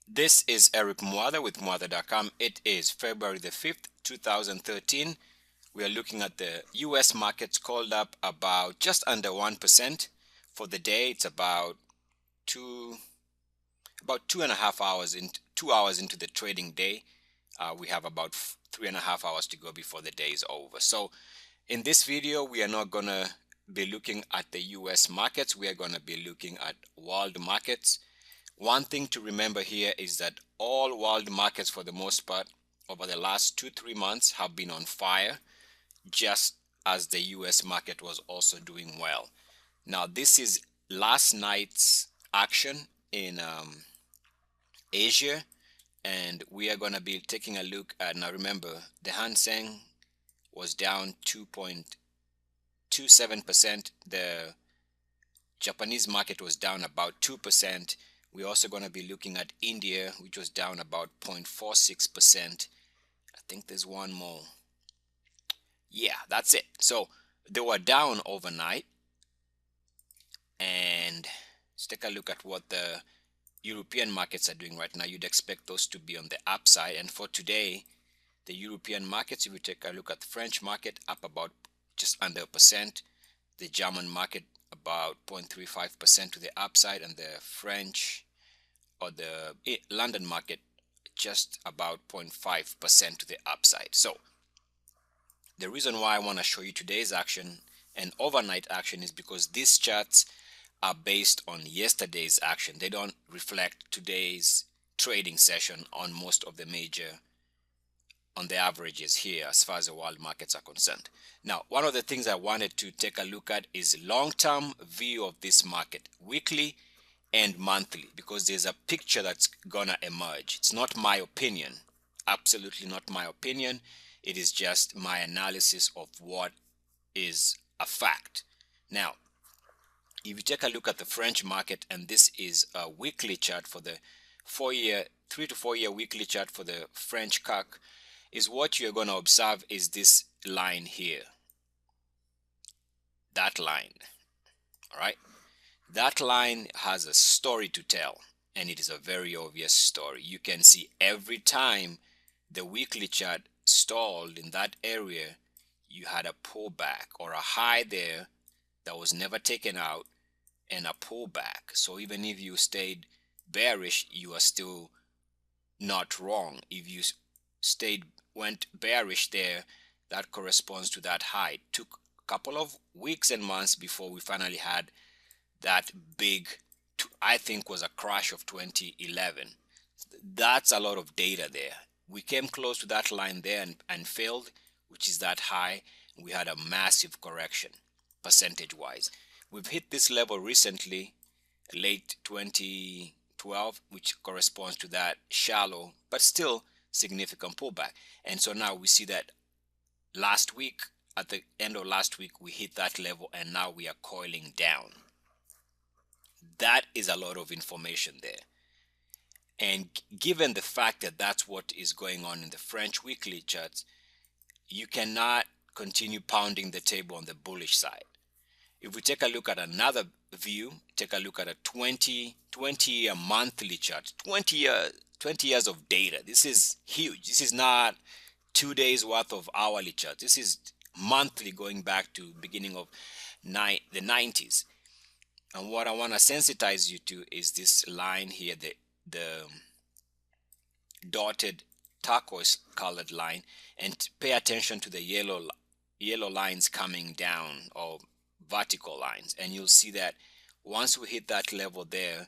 This is Eric Mwatha with Mwatha.com. It is February the 5th, 2013. We are looking at the US markets called up about just under 1%. For the day, it's about 2.5 hours in 2 hours into the trading day. We have about 3.5 hours to go before the day is over. So in this video, we are not gonna be looking at the US markets. We are gonna be looking at world markets. One thing to remember here is that all world markets, for the most part, over the last 2-3 months have been on fire, just as the US market was also doing well. Now, this is last night's action in Asia, and we are going to be taking a look at, now remember, the Hang Seng was down 2.27%. The Japanese market was down about 2%. We're also going to be looking at India, which was down about 0.46%. I think there's one more. Yeah, that's it. So they were down overnight. And let's take a look at what the European markets are doing right now. You'd expect those to be on the upside. And for today, the European markets, if we take a look at the French market, up about just under 1%. The German market about 0.35% to the upside, and the French or the London market just about 0.5% to the upside. So the reason why I want to show you today's action and overnight action is because these charts are based on yesterday's action. They don't reflect today's trading session on most of the major, on the averages here as far as the world markets are concerned. Now, one of the things I wanted to take a look at is long-term view of this market, weekly and monthly, because there's a picture that's gonna emerge. It's not my opinion, absolutely not my opinion. It is just my analysis of what is a fact. Now, if you take a look at the French market, and this is a weekly chart for the 3 to 4 year weekly chart for the French CAC, is what you're going to observe is this line here. That line, all right? That line has a story to tell, and it is a very obvious story. You can see every time the weekly chart stalled in that area, you had a pullback or a high there that was never taken out, and a pullback. So even if you stayed bearish, you are still not wrong. If you went bearish there, that corresponds to that high. It took a couple of weeks and months before we finally had that big, I think was a crash of 2011. That's a lot of data there. We came close to that line there and failed, which is that high. We had a massive correction percentage wise. We've hit this level recently, late 2012, which corresponds to that shallow but still significant pullback. And so now we see that last week, at the end of last week, we hit that level, and now we are coiling down. That is a lot of information there. And given the fact that that's what is going on in the French weekly charts, you cannot continue pounding the table on the bullish side. If we take a look at another view, take a look at a 20-year monthly chart, 20 years of data. This is huge. This is not 2 days worth of hourly chart. This is monthly, going back to beginning of the 90s. And what I want to sensitize you to is this line here, the dotted turquoise colored line, and pay attention to the yellow lines coming down, or vertical lines, and you'll see that once we hit that level there,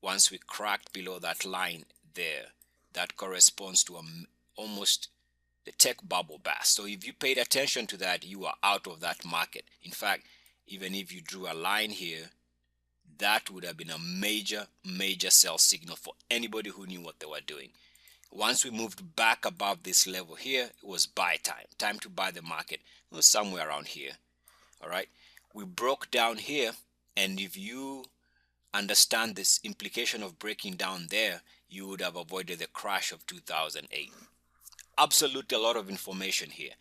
once we cracked below that line there, that corresponds to almost the tech bubble burst. So if you paid attention to that, you are out of that market. In fact, even if you drew a line here, that would have been a major sell signal for anybody who knew what they were doing. Once we moved back above this level here, it was buy time to buy the market. It was somewhere around here. All right, we broke down here, and if you understand this implication of breaking down there, you would have avoided the crash of 2008. Absolutely a lot of information here.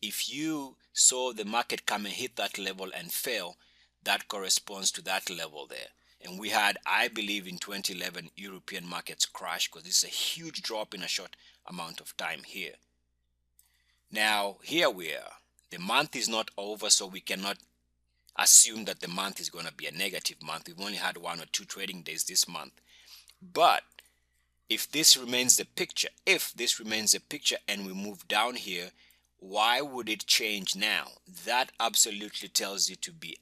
If you saw the market come and hit that level and fail, that corresponds to that level there. And we had, I believe, in 2011 European markets crash because this is a huge drop in a short amount of time here. Now here we are. The month is not over, so we cannot assume that the month is going to be a negative month. We've only had 1 or 2 trading days this month. But if this remains the picture, and we move down here, why would it change now? That absolutely tells you to be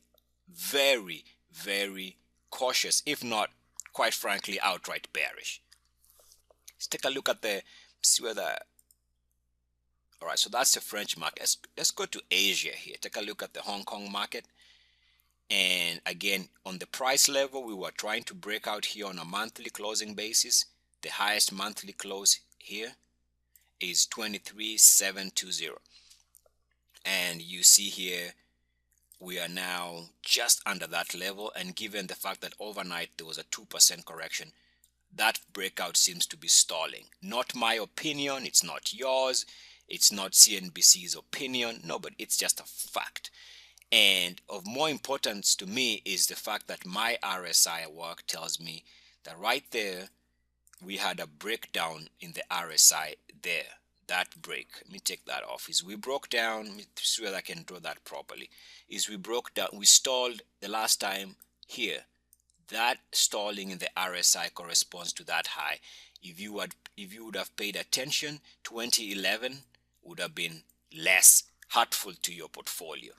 very, very cautious, if not, quite frankly, outright bearish. Let's take a look at see where the, all right, so that's the French market. Let's go to Asia here. Take a look at the Hong Kong market. And again, on the price level, we were trying to break out here on a monthly closing basis. The highest monthly close here is 23,720. And you see here, we are now just under that level. And given the fact that overnight there was a 2% correction, that breakout seems to be stalling. Not my opinion. It's not yours. It's not CNBC's opinion. No, but it's just a fact. And of more importance to me is the fact that my RSI work tells me that right there, we had a breakdown in the RSI there. That break, let me take that off, is we broke down, let me see whether I can draw that properly, is we broke down, we stalled the last time here. That stalling in the RSI corresponds to that high. If you would have paid attention, 2011 would have been less hurtful to your portfolio.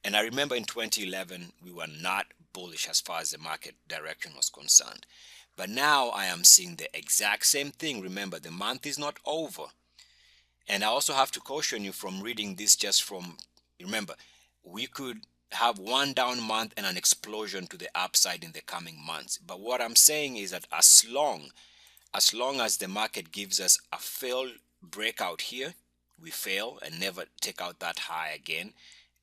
And I remember in 2011, we were not bullish as far as the market direction was concerned. But now I am seeing the exact same thing. Remember, the month is not over. And I also have to caution you from reading this just from, remember, we could have one down month and an explosion to the upside in the coming months. But what I'm saying is that as long as the market gives us a failed breakout here, we fail and never take out that high again,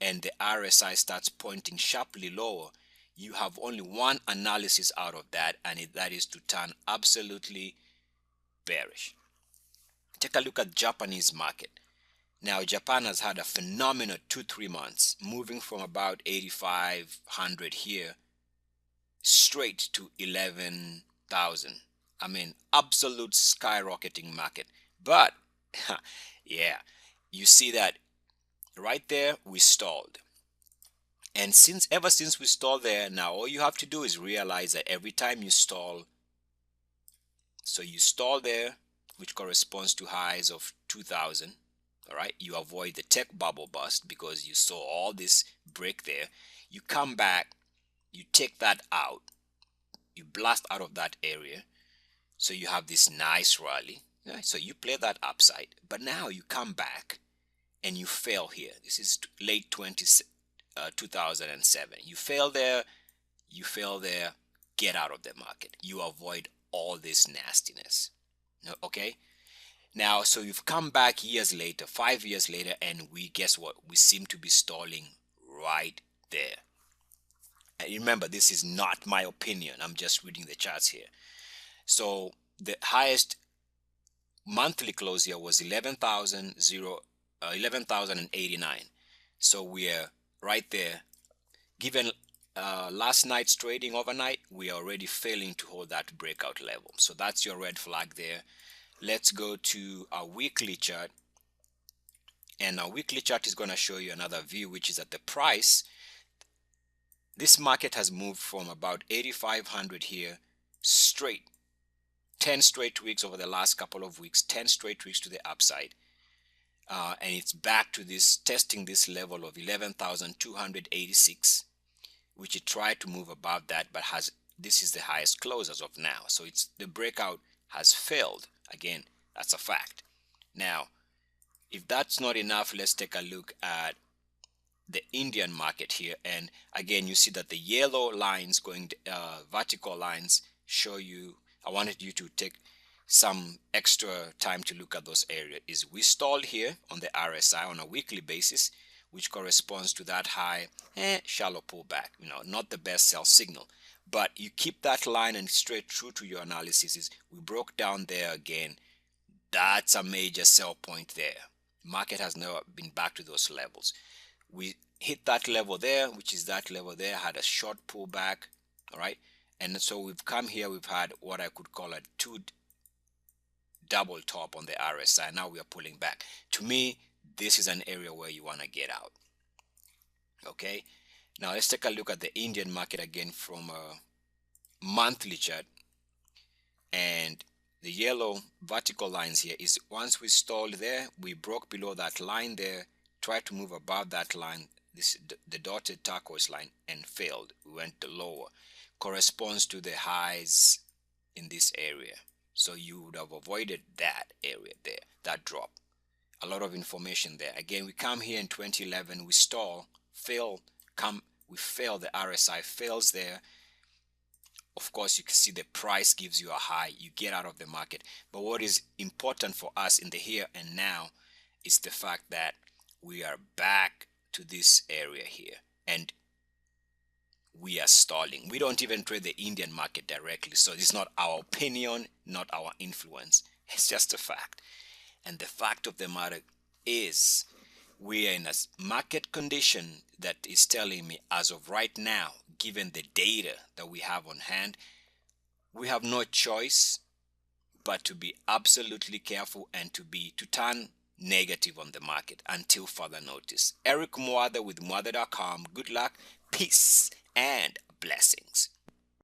and the RSI starts pointing sharply lower, you have only one analysis out of that, and that is to turn absolutely bearish. Take a look at Japanese market. Now Japan has had a phenomenal 2-3 months, moving from about 8,500 here straight to 11,000. I mean, absolute skyrocketing market. But yeah, you see that right there, we stalled. And ever since we stalled there, now all you have to do is realize that every time you stall, so you stall there, which corresponds to highs of 2,000, all right, you avoid the tech bubble bust because you saw all this break there. You come back, you take that out, you blast out of that area, so you have this nice rally, right? So you play that upside, but now you come back and you fail here. This is late 2007. You fail there, get out of the market. You avoid all this nastiness. Okay? Now, so you've come back years later, 5 years later, and guess what? We seem to be stalling right there. And remember, this is not my opinion. I'm just reading the charts here. So the highest monthly close here was 11,089. So we're right there. Given last night's trading overnight, we are already failing to hold that breakout level. So that's your red flag there. Let's go to our weekly chart. And our weekly chart is going to show you another view, which is at the price. This market has moved from about 8,500 here straight. 10 straight weeks over the last couple of weeks, 10 straight weeks to the upside. And it's back to this, testing this level of 11,286, which it tried to move above that, but this is the highest close as of now. So the breakout has failed. Again, that's a fact. Now, if that's not enough, let's take a look at the Indian market here. And again, you see that the yellow lines going, vertical lines show you, I wanted you to take some extra time to look at those areas. We stalled here on the RSI on a weekly basis, which corresponds to that high, shallow pullback. Not the best sell signal. But you keep that line and straight through to your analysis. We broke down there again. That's a major sell point there. Market has never been back to those levels. We hit that level there, which is that level there, had a short pullback, all right? And so we've come here, we've had what I could call a two double top on the RSI. Now we are pulling back. To me, this is an area where you want to get out. Okay, now let's take a look at the Indian market again from a monthly chart. And the yellow vertical lines here is once we stalled there, we broke below that line there, tried to move above that line, this the dotted turquoise line, and failed. We went lower. Corresponds to the highs in this area. So you would have avoided that area there, that drop. A lot of information there. Again, we come here in 2011, we stall, fail, we fail, the RSI fails there. Of course, you can see the price gives you a high, you get out of the market. But what is important for us in the here and now is the fact that we are back to this area here and we are stalling. We don't even trade the Indian market directly, so it's not our opinion, not our influence. It's just a fact. And the fact of the matter is we are in a market condition that is telling me, as of right now, given the data that we have on hand, we have no choice but to be absolutely careful and to turn negative on the market until further notice. Eric Mwatha with Mwatha.com. Good luck, peace, and blessings.